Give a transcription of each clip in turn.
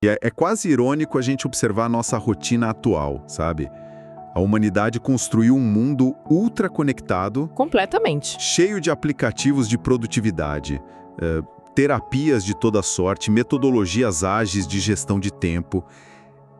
E é quase irônico a gente observar a nossa rotina atual, sabe? A humanidade construiu um mundo ultraconectado, Completamente. cheio de aplicativos de produtividade, terapias de toda sorte, metodologias ágeis de gestão de tempo.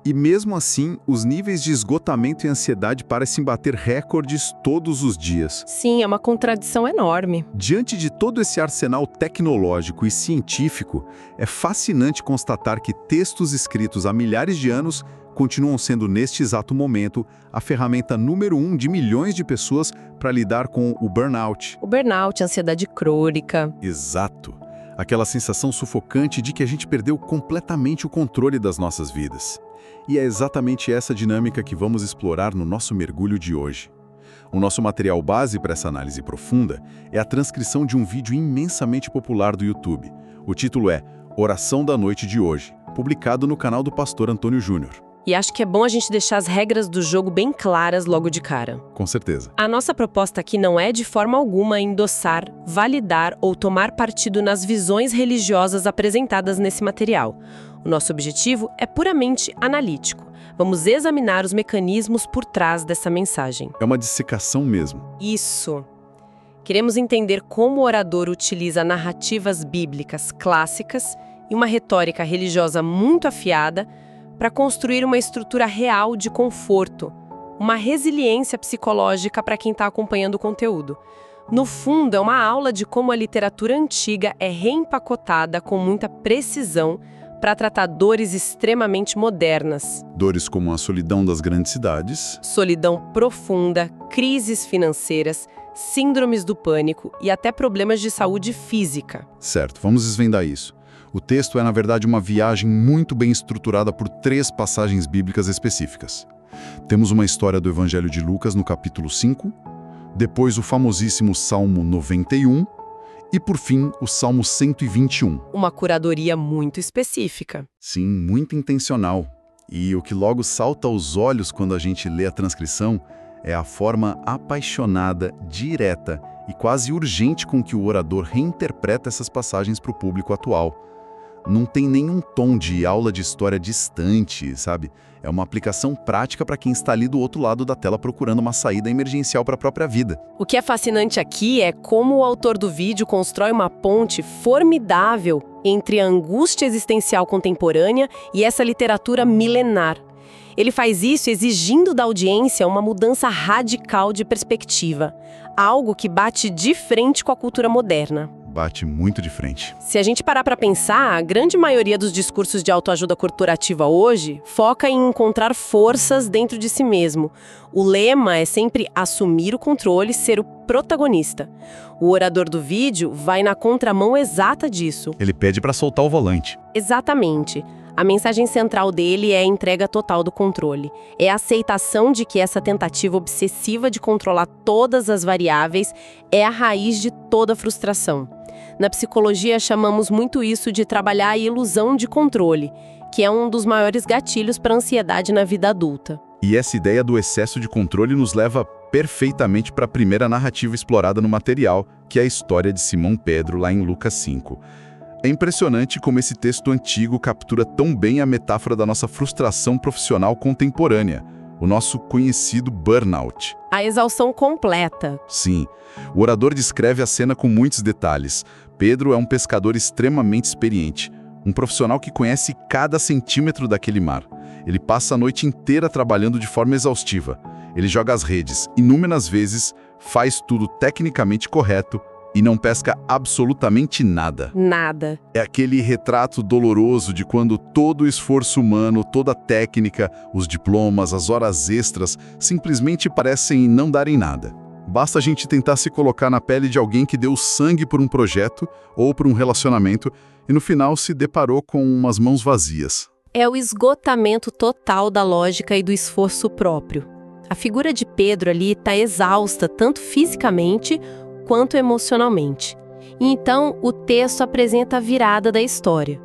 E mesmo assim, os níveis de esgotamento e ansiedade parecem bater recordes todos os dias. Sim, é uma contradição enorme. Diante de todo esse arsenal tecnológico e científico, é fascinante constatar que textos escritos há milhares de anos continuam sendo, neste exato momento, a ferramenta número 1 de milhões de pessoas para lidar com o burnout. O burnout, a ansiedade crônica. Exato. Aquela sensação sufocante de que a gente perdeu completamente o controle das nossas vidas. E é exatamente essa dinâmica que vamos explorar no nosso mergulho de hoje. O nosso material base para essa análise profunda é a transcrição de um vídeo imensamente popular do YouTube. O título é Oração da Noite de Hoje, publicado no canal do pastor Antônio Júnior. E acho que é bom a gente deixar as regras do jogo bem claras logo de cara. Com certeza. A nossa proposta aqui não é de forma alguma endossar, validar ou tomar partido nas visões religiosas apresentadas nesse material. O nosso objetivo é puramente analítico. Vamos examinar os mecanismos por trás dessa mensagem. É uma dissecação mesmo. Isso. Queremos entender como o orador utiliza narrativas bíblicas clássicas e uma retórica religiosa muito afiada para construir uma estrutura real de conforto, uma resiliência psicológica para quem está acompanhando o conteúdo. No fundo, é uma aula de como a literatura antiga é reempacotada com muita precisão para tratar dores extremamente modernas. Dores como a solidão das grandes cidades. Solidão profunda, crises financeiras, síndromes do pânico e até problemas de saúde física. Certo, vamos desvendar isso. O texto é, na verdade, uma viagem muito bem estruturada por 3 passagens bíblicas específicas. Temos uma história do Evangelho de Lucas no capítulo 5, depois o famosíssimo Salmo 91 e, por fim, o Salmo 121. Uma curadoria muito específica. Sim, muito intencional. E o que logo salta aos olhos quando a gente lê a transcrição é a forma apaixonada, direta e quase urgente com que o orador reinterpreta essas passagens para o público atual. Não tem nenhum tom de aula de história distante, sabe? É uma aplicação prática para quem está ali do outro lado da tela procurando uma saída emergencial para a própria vida. O que é fascinante aqui é como o autor do vídeo constrói uma ponte formidável entre a angústia existencial contemporânea e essa literatura milenar. Ele faz isso exigindo da audiência uma mudança radical de perspectiva, algo que bate de frente com a cultura moderna. Bate muito de frente. Se a gente parar para pensar, a grande maioria dos discursos de autoajuda corporativa hoje foca em encontrar forças dentro de si mesmo. O lema é sempre assumir o controle, ser o protagonista. O orador do vídeo vai na contramão exata disso. Ele pede para soltar o volante. Exatamente. A mensagem central dele é a entrega total do controle. É a aceitação de que essa tentativa obsessiva de controlar todas as variáveis é a raiz de toda frustração. Na psicologia, chamamos muito isso de trabalhar a ilusão de controle, que é um dos maiores gatilhos para a ansiedade na vida adulta. E essa ideia do excesso de controle nos leva perfeitamente para a primeira narrativa explorada no material, que é a história de Simão Pedro, lá em Lucas 5. É impressionante como esse texto antigo captura tão bem a metáfora da nossa frustração profissional contemporânea, o nosso conhecido burnout. A exaustão completa. Sim, o orador descreve a cena com muitos detalhes. Pedro é um pescador extremamente experiente, um profissional que conhece cada centímetro daquele mar. Ele passa a noite inteira trabalhando de forma exaustiva. Ele joga as redes inúmeras vezes, faz tudo tecnicamente correto e não pesca absolutamente nada. Nada. É aquele retrato doloroso de quando todo o esforço humano, toda a técnica, os diplomas, as horas extras, simplesmente parecem não darem nada. Basta a gente tentar se colocar na pele de alguém que deu sangue por um projeto ou por um relacionamento e no final se deparou com umas mãos vazias. É o esgotamento total da lógica e do esforço próprio. A figura de Pedro ali está exausta, tanto fisicamente quanto emocionalmente. E então, o texto apresenta a virada da história.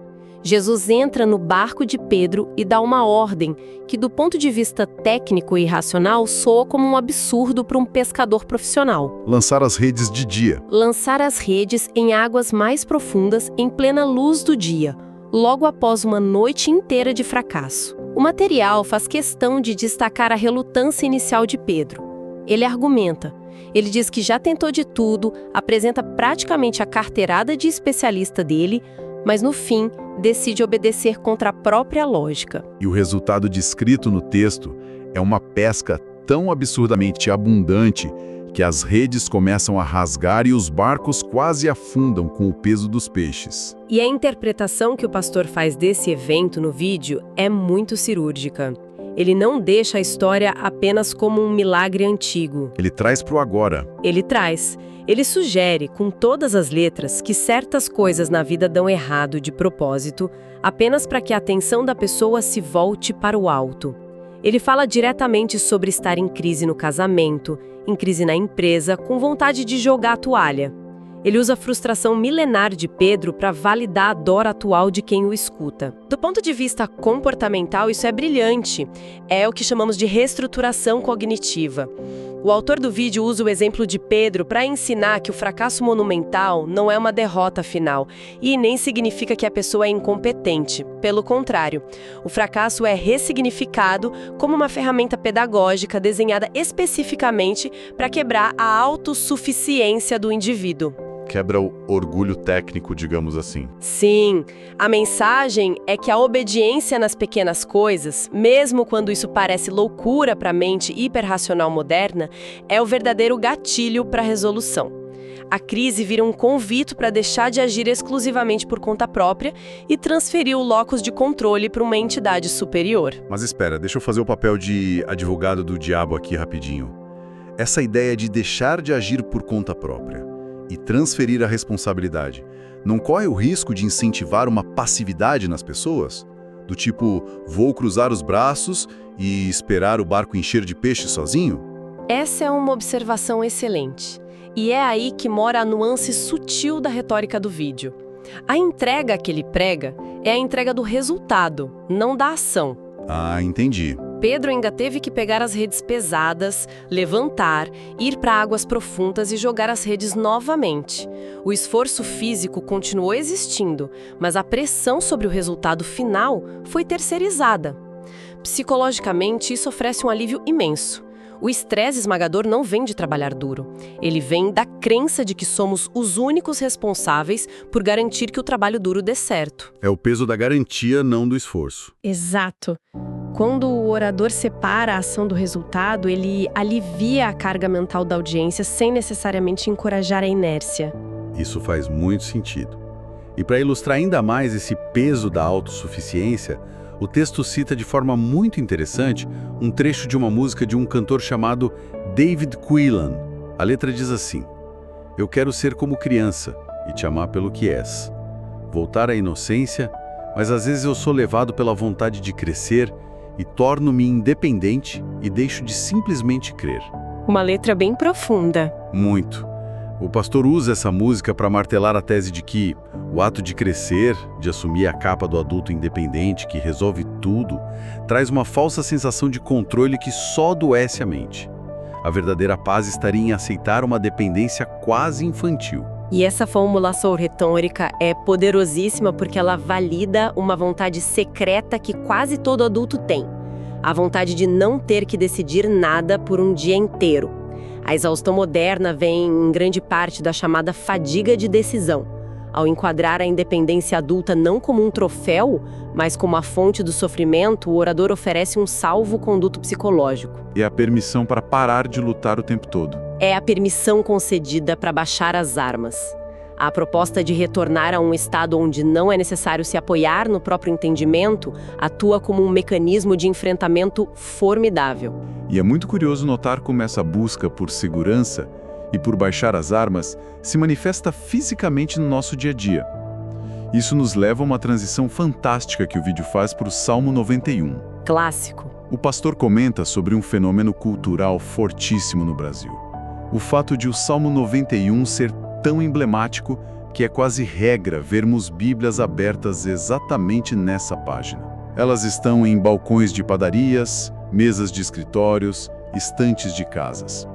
Jesus entra no barco de Pedro e dá uma ordem que, do ponto de vista técnico e racional, soa como um absurdo para um pescador profissional. Lançar as redes de dia. Lançar as redes em águas mais profundas em plena luz do dia. logo após uma noite inteira de fracasso. O material faz questão de destacar a relutância inicial de Pedro. Ele argumenta. Ele diz que já tentou de tudo, apresenta praticamente a carteirada de especialista dele, mas no fim decide obedecer contra a própria lógica. E o resultado descrito no texto é uma pesca tão absurdamente abundante que as redes começam a rasgar e os barcos quase afundam com o peso dos peixes. E a interpretação que o pastor faz desse evento no vídeo é muito cirúrgica. Ele não deixa a história apenas como um milagre antigo. Ele traz para o agora. Ele sugere, com todas as letras, que certas coisas na vida dão errado de propósito, apenas para que a atenção da pessoa se volte para o alto. Ele fala diretamente sobre estar em crise no casamento, em crise na empresa, com vontade de jogar a toalha. Ele usa a frustração milenar de Pedro para validar a dor atual de quem o escuta. Do ponto de vista comportamental, isso é brilhante. É o que chamamos de reestruturação cognitiva. O autor do vídeo usa o exemplo de Pedro para ensinar que o fracasso monumental não é uma derrota final e nem significa que a pessoa é incompetente. Pelo contrário, o fracasso é ressignificado como uma ferramenta pedagógica desenhada especificamente para quebrar a autossuficiência do indivíduo. Quebra o orgulho técnico, digamos assim. Sim, a mensagem é que a obediência nas pequenas coisas, mesmo quando isso parece loucura para a mente hiperracional moderna, é o verdadeiro gatilho para a resolução. A crise vira um convite para deixar de agir exclusivamente por conta própria e transferir o locus de controle para uma entidade superior. Mas espera, deixa eu fazer o papel de advogado do diabo aqui rapidinho. Essa ideia de deixar de agir por conta própria e transferir a responsabilidade, não corre o risco de incentivar uma passividade nas pessoas? Do tipo, vou cruzar os braços e esperar o barco encher de peixe sozinho? Essa é uma observação excelente. E é aí que mora a nuance sutil da retórica do vídeo. A entrega que ele prega é a entrega do resultado, não da ação. Ah, entendi. Pedro ainda teve que pegar as redes pesadas, levantar, ir para águas profundas e jogar as redes novamente. O esforço físico continuou existindo, mas a pressão sobre o resultado final foi terceirizada. Psicologicamente, isso oferece um alívio imenso. O estresse esmagador não vem de trabalhar duro. Ele vem da crença de que somos os únicos responsáveis por garantir que o trabalho duro dê certo. É o peso da garantia, não do esforço. Exato. Quando o orador separa a ação do resultado, ele alivia a carga mental da audiência sem necessariamente encorajar a inércia. Isso faz muito sentido. E para ilustrar ainda mais esse peso da autossuficiência, o texto cita de forma muito interessante um trecho de uma música de um cantor chamado David Quillan. A letra diz assim: "Eu quero ser como criança e te amar pelo que és. Voltar à inocência, mas às vezes eu sou levado pela vontade de crescer e torno-me independente e deixo de simplesmente crer." Uma letra bem profunda. Muito. O pastor usa essa música para martelar a tese de que o ato de crescer, de assumir a capa do adulto independente que resolve tudo, traz uma falsa sensação de controle que só adoece a mente. A verdadeira paz estaria em aceitar uma dependência quase infantil. E essa formulação retórica é poderosíssima porque ela valida uma vontade secreta que quase todo adulto tem. A vontade de não ter que decidir nada por um dia inteiro. A exaustão moderna vem, em grande parte, da chamada fadiga de decisão. Ao enquadrar a independência adulta não como um troféu, mas como a fonte do sofrimento, o orador oferece um salvo-conduto psicológico. E a permissão para parar de lutar o tempo todo. É a permissão concedida para baixar as armas. A proposta de retornar a um estado onde não é necessário se apoiar no próprio entendimento atua como um mecanismo de enfrentamento formidável. E é muito curioso notar como essa busca por segurança e por baixar as armas se manifesta fisicamente no nosso dia a dia. Isso nos leva a uma transição fantástica que o vídeo faz para o Salmo 91. Clássico. O pastor comenta sobre um fenômeno cultural fortíssimo no Brasil. O fato de o Salmo 91 ser tão emblemático que é quase regra vermos Bíblias abertas exatamente nessa página. Elas estão em balcões de padarias, mesas de escritórios, estantes de casas.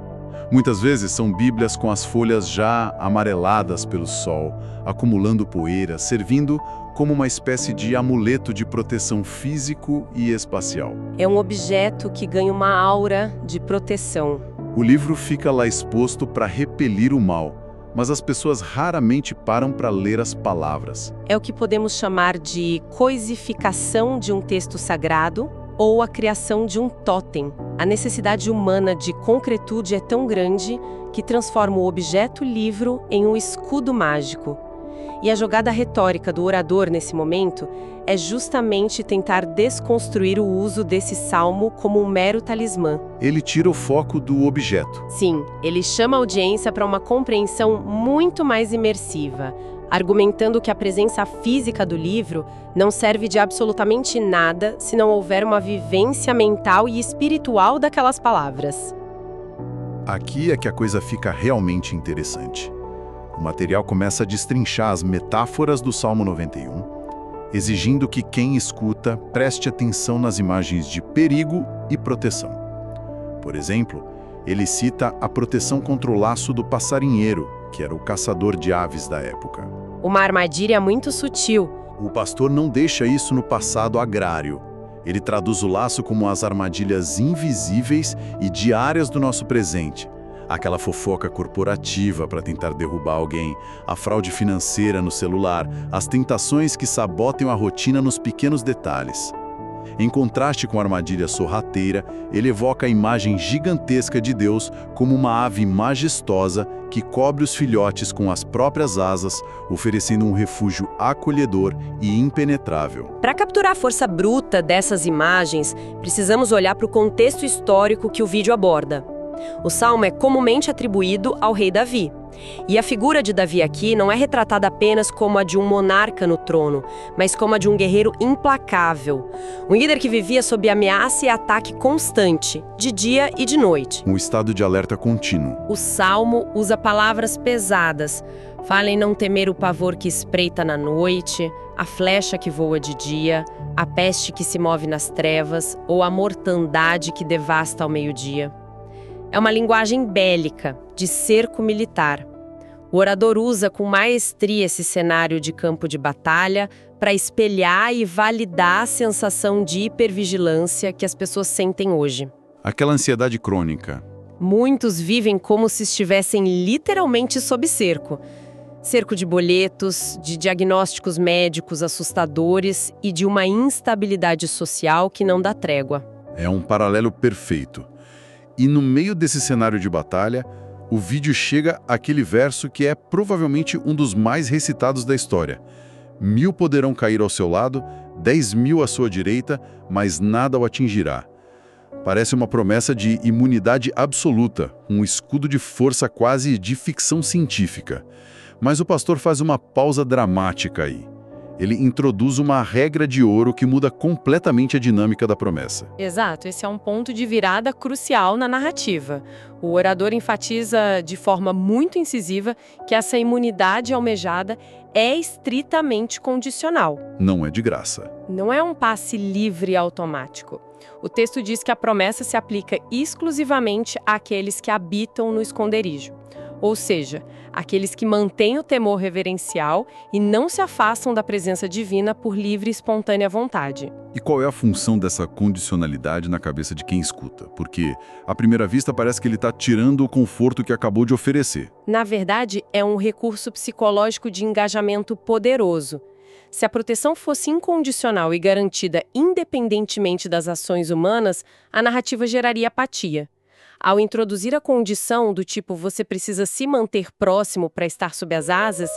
Muitas vezes são Bíblias com as folhas já amareladas pelo sol, acumulando poeira, servindo como uma espécie de amuleto de proteção físico e espacial. É um objeto que ganha uma aura de proteção. O livro fica lá exposto para repelir o mal, mas as pessoas raramente param para ler as palavras. É o que podemos chamar de coisificação de um texto sagrado ou a criação de um tótem. A necessidade humana de concretude é tão grande que transforma o objeto livro em um escudo mágico. E a jogada retórica do orador nesse momento é justamente tentar desconstruir o uso desse salmo como um mero talismã. Ele tira o foco do objeto. Sim, ele chama a audiência para uma compreensão muito mais imersiva, argumentando que a presença física do livro não serve de absolutamente nada se não houver uma vivência mental e espiritual daquelas palavras. Aqui é que a coisa fica realmente interessante. O material começa a destrinchar as metáforas do Salmo 91, exigindo que quem escuta preste atenção nas imagens de perigo e proteção. Por exemplo, ele cita a proteção contra o laço do passarinheiro, que era o caçador de aves da época. Uma armadilha muito sutil. O pastor não deixa isso no passado agrário. Ele traduz o laço como as armadilhas invisíveis e diárias do nosso presente. Aquela fofoca corporativa para tentar derrubar alguém, a fraude financeira no celular, as tentações que sabotam a rotina nos pequenos detalhes. Em contraste com a armadilha sorrateira, ele evoca a imagem gigantesca de Deus como uma ave majestosa que cobre os filhotes com as próprias asas, oferecendo um refúgio acolhedor e impenetrável. Para capturar a força bruta dessas imagens, precisamos olhar para o contexto histórico que o vídeo aborda. O salmo é comumente atribuído ao rei Davi. E a figura de Davi aqui não é retratada apenas como a de um monarca no trono, mas como a de um guerreiro implacável. Um líder que vivia sob ameaça e ataque constante, de dia e de noite. Um estado de alerta contínuo. O salmo usa palavras pesadas. Fala em não temer o pavor que espreita na noite, a flecha que voa de dia, a peste que se move nas trevas ou a mortandade que devasta ao meio-dia. É uma linguagem bélica, de cerco militar. O orador usa com maestria esse cenário de campo de batalha para espelhar e validar a sensação de hipervigilância que as pessoas sentem hoje. Aquela ansiedade crônica. Muitos vivem como se estivessem literalmente sob cerco. Cerco de boletos, de diagnósticos médicos assustadores e de uma instabilidade social que não dá trégua. É um paralelo perfeito. E no meio desse cenário de batalha, o vídeo chega àquele verso que é provavelmente um dos mais recitados da história. 1000 poderão cair ao seu lado, 10.000 à sua direita, mas nada o atingirá. Parece uma promessa de imunidade absoluta, um escudo de força quase de ficção científica. Mas o pastor faz uma pausa dramática aí. Ele introduz uma regra de ouro que muda completamente a dinâmica da promessa. Exato, esse é um ponto de virada crucial na narrativa. O orador enfatiza de forma muito incisiva que essa imunidade almejada é estritamente condicional. Não é de graça. Não é um passe livre e automático. O texto diz que a promessa se aplica exclusivamente àqueles que habitam no esconderijo. Ou seja, aqueles que mantêm o temor reverencial e não se afastam da presença divina por livre e espontânea vontade. E qual é a função dessa condicionalidade na cabeça de quem escuta? Porque, à primeira vista, parece que ele está tirando o conforto que acabou de oferecer. Na verdade, é um recurso psicológico de engajamento poderoso. Se a proteção fosse incondicional e garantida independentemente das ações humanas, a narrativa geraria apatia. Ao introduzir a condição do tipo você precisa se manter próximo para estar sob as asas,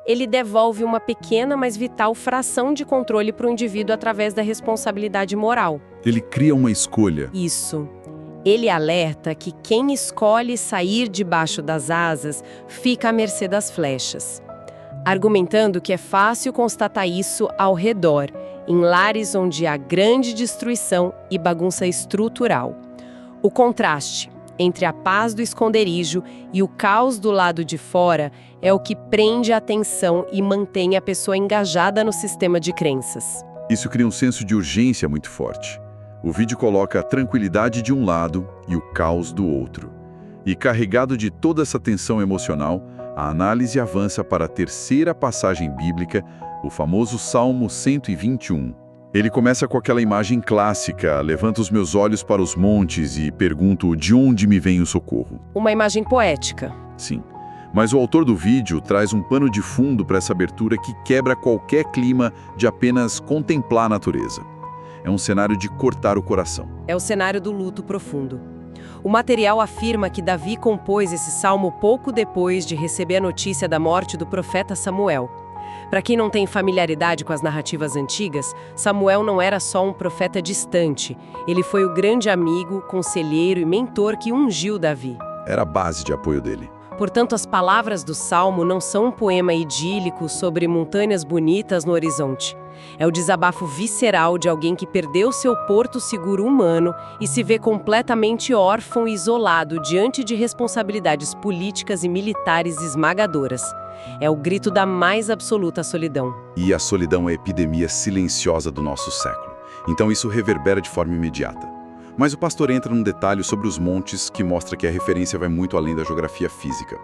ele devolve uma pequena, mas vital fração de controle para o indivíduo através da responsabilidade moral. Ele cria uma escolha. Isso. Ele alerta que quem escolhe sair debaixo das asas fica à mercê das flechas, argumentando que é fácil constatar isso ao redor, em lares onde há grande destruição e bagunça estrutural. O contraste entre a paz do esconderijo e o caos do lado de fora é o que prende a atenção e mantém a pessoa engajada no sistema de crenças. Isso cria um senso de urgência muito forte. O vídeo coloca a tranquilidade de um lado e o caos do outro. E carregado de toda essa tensão emocional, a análise avança para a terceira passagem bíblica, o famoso Salmo 121. Ele começa com aquela imagem clássica: levanto os meus olhos para os montes e pergunto de onde me vem o socorro. Uma imagem poética. Sim, mas o autor do vídeo traz um pano de fundo para essa abertura que quebra qualquer clima de apenas contemplar a natureza. É um cenário de cortar o coração. É o cenário do luto profundo. O material afirma que Davi compôs esse salmo pouco depois de receber a notícia da morte do profeta Samuel. Para quem não tem familiaridade com as narrativas antigas, Samuel não era só um profeta distante. Ele foi o grande amigo, conselheiro e mentor que ungiu Davi. Era a base de apoio dele. Portanto, as palavras do Salmo não são um poema idílico sobre montanhas bonitas no horizonte. É o desabafo visceral de alguém que perdeu seu porto seguro humano e se vê completamente órfão e isolado diante de responsabilidades políticas e militares esmagadoras. É o grito da mais absoluta solidão. E a solidão é a epidemia silenciosa do nosso século. Então isso reverbera de forma imediata. Mas o pastor entra num detalhe sobre os montes que mostra que a referência vai muito além da geografia física.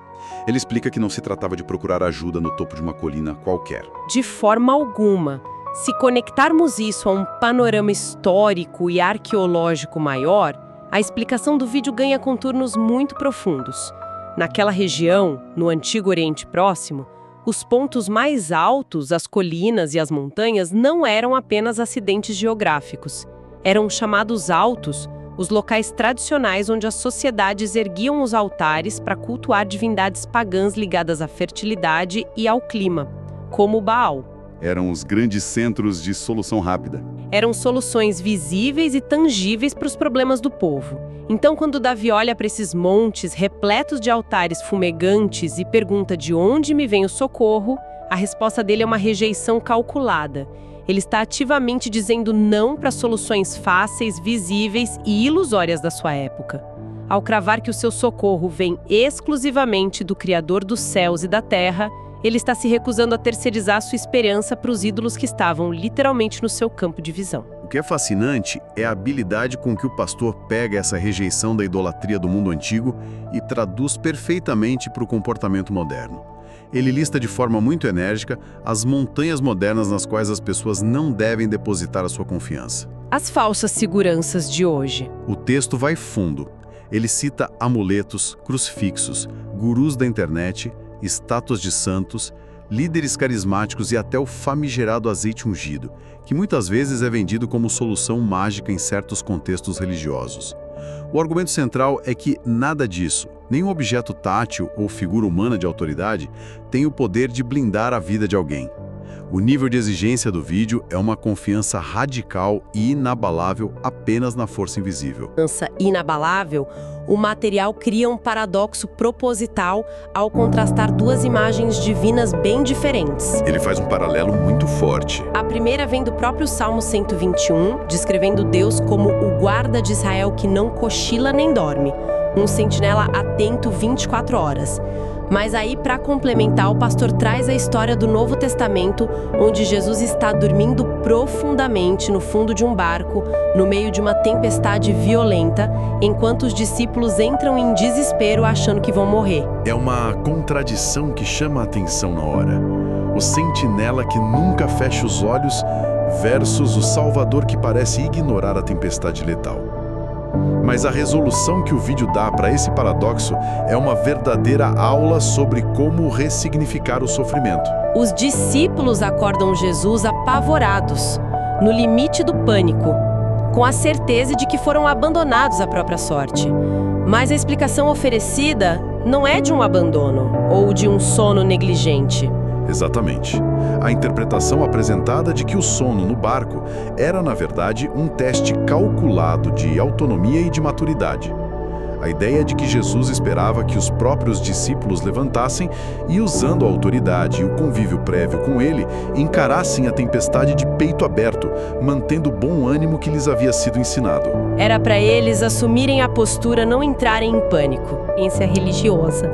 Ele explica que não se tratava de procurar ajuda no topo de uma colina qualquer. De forma alguma. Se conectarmos isso a um panorama histórico e arqueológico maior, a explicação do vídeo ganha contornos muito profundos. Naquela região, no Antigo Oriente Próximo, os pontos mais altos, as colinas e as montanhas, não eram apenas acidentes geográficos. Eram chamados altos, os locais tradicionais onde as sociedades erguiam os altares para cultuar divindades pagãs ligadas à fertilidade e ao clima, como o Baal. Eram os grandes centros de solução rápida. Eram soluções visíveis e tangíveis para os problemas do povo. Então, quando Davi olha para esses montes repletos de altares fumegantes e pergunta de onde me vem o socorro, a resposta dele é uma rejeição calculada. Ele está ativamente dizendo não para soluções fáceis, visíveis e ilusórias da sua época. Ao cravar que o seu socorro vem exclusivamente do Criador dos céus e da terra, ele está se recusando a terceirizar sua esperança para os ídolos que estavam literalmente no seu campo de visão. O que é fascinante é a habilidade com que o pastor pega essa rejeição da idolatria do mundo antigo e traduz perfeitamente para o comportamento moderno. Ele lista de forma muito enérgica as montanhas modernas nas quais as pessoas não devem depositar a sua confiança. As falsas seguranças de hoje. O texto vai fundo. Ele cita amuletos, crucifixos, gurus da internet, estátuas de santos, líderes carismáticos e até o famigerado azeite ungido, que muitas vezes é vendido como solução mágica em certos contextos religiosos. O argumento central é que nada disso, nenhum objeto tátil ou figura humana de autoridade, tem o poder de blindar a vida de alguém. O nível de exigência do vídeo é uma confiança radical e inabalável apenas na força invisível. Confiança inabalável, o material cria um paradoxo proposital ao contrastar duas imagens divinas bem diferentes. Ele faz um paralelo muito forte. A primeira vem do próprio Salmo 121, descrevendo Deus como o guarda de Israel que não cochila nem dorme, um sentinela atento 24 horas. Mas aí, para complementar, o pastor traz a história do Novo Testamento, onde Jesus está dormindo profundamente no fundo de um barco, no meio de uma tempestade violenta, enquanto os discípulos entram em desespero achando que vão morrer. É uma contradição que chama a atenção na hora. O sentinela que nunca fecha os olhos versus o Salvador que parece ignorar a tempestade letal. Mas a resolução que o vídeo dá para esse paradoxo é uma verdadeira aula sobre como ressignificar o sofrimento. Os discípulos acordam Jesus apavorados, no limite do pânico, com a certeza de que foram abandonados à própria sorte. Mas a explicação oferecida não é de um abandono ou de um sono negligente. Exatamente. A interpretação apresentada de que o sono no barco era, na verdade, um teste calculado de autonomia e de maturidade. A ideia de que Jesus esperava que os próprios discípulos levantassem e, usando a autoridade e o convívio prévio com ele, encarassem a tempestade de peito aberto, mantendo o bom ânimo que lhes havia sido ensinado. Era para eles assumirem a postura, não entrarem em pânico. Ciência religiosa.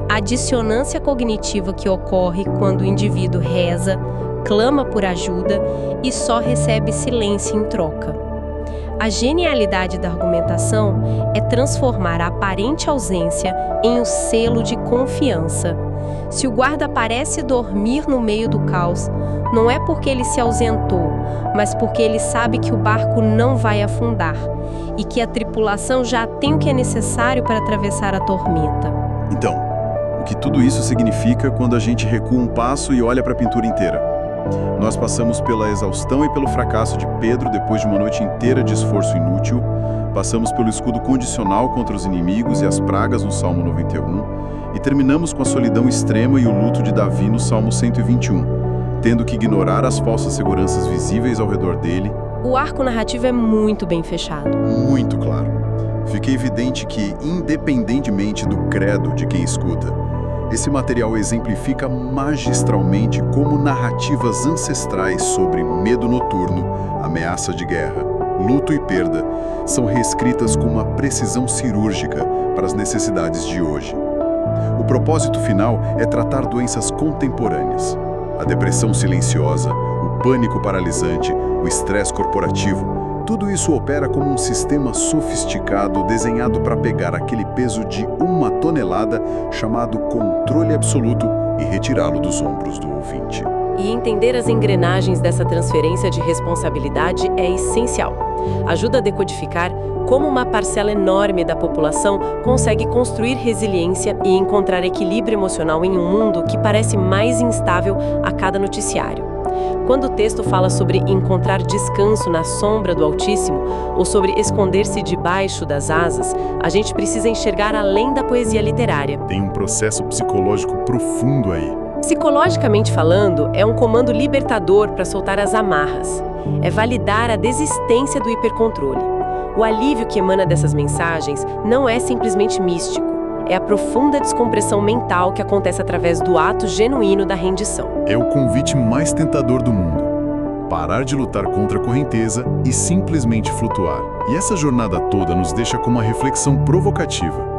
A dissonância cognitiva que ocorre quando o indivíduo reza, clama por ajuda e só recebe silêncio em troca. A genialidade da argumentação é transformar a aparente ausência em um selo de confiança. Se o guarda parece dormir no meio do caos, não é porque ele se ausentou, mas porque ele sabe que o barco não vai afundar e que a tripulação já tem o que é necessário para atravessar a tormenta. Então, o que tudo isso significa quando a gente recua um passo e olha para a pintura inteira? Nós passamos pela exaustão e pelo fracasso de Pedro depois de uma noite inteira de esforço inútil, passamos pelo escudo condicional contra os inimigos e as pragas no Salmo 91, e terminamos com a solidão extrema e o luto de Davi no Salmo 121, tendo que ignorar as falsas seguranças visíveis ao redor dele. O arco narrativo é muito bem fechado. Muito claro. Fica evidente que, independentemente do credo de quem escuta, esse material exemplifica magistralmente como narrativas ancestrais sobre medo noturno, ameaça de guerra, luto e perda são reescritas com uma precisão cirúrgica para as necessidades de hoje. O propósito final é tratar doenças contemporâneas. A depressão silenciosa, o pânico paralisante, o estresse corporativo, tudo isso opera como um sistema sofisticado desenhado para pegar aquele peso de 1 tonelada chamado controle absoluto e retirá-lo dos ombros do ouvinte. E entender as engrenagens dessa transferência de responsabilidade é essencial. Ajuda a decodificar como uma parcela enorme da população consegue construir resiliência e encontrar equilíbrio emocional em um mundo que parece mais instável a cada noticiário. Quando o texto fala sobre encontrar descanso na sombra do Altíssimo ou sobre esconder-se debaixo das asas, a gente precisa enxergar além da poesia literária. Tem um processo psicológico profundo aí. Psicologicamente falando, é um comando libertador para soltar as amarras. É validar a desistência do hipercontrole. O alívio que emana dessas mensagens não é simplesmente místico. É a profunda descompressão mental que acontece através do ato genuíno da rendição. É o convite mais tentador do mundo. Parar de lutar contra a correnteza e simplesmente flutuar. E essa jornada toda nos deixa com uma reflexão provocativa.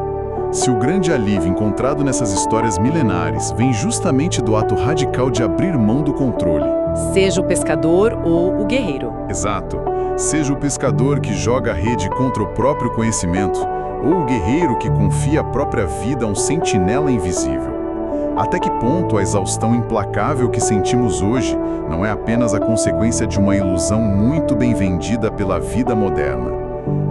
Se o grande alívio encontrado nessas histórias milenares vem justamente do ato radical de abrir mão do controle. Seja o pescador ou o guerreiro. Exato. Seja o pescador que joga a rede contra o próprio conhecimento, ou o guerreiro que confia a própria vida a um sentinela invisível. Até que ponto a exaustão implacável que sentimos hoje não é apenas a consequência de uma ilusão muito bem vendida pela vida moderna?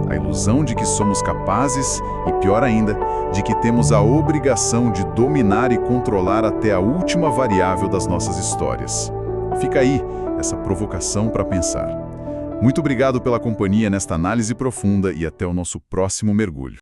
A ilusão de que somos capazes, e pior ainda, de que temos a obrigação de dominar e controlar até a última variável das nossas histórias. Fica aí essa provocação para pensar. Muito obrigado pela companhia nesta análise profunda e até o nosso próximo mergulho.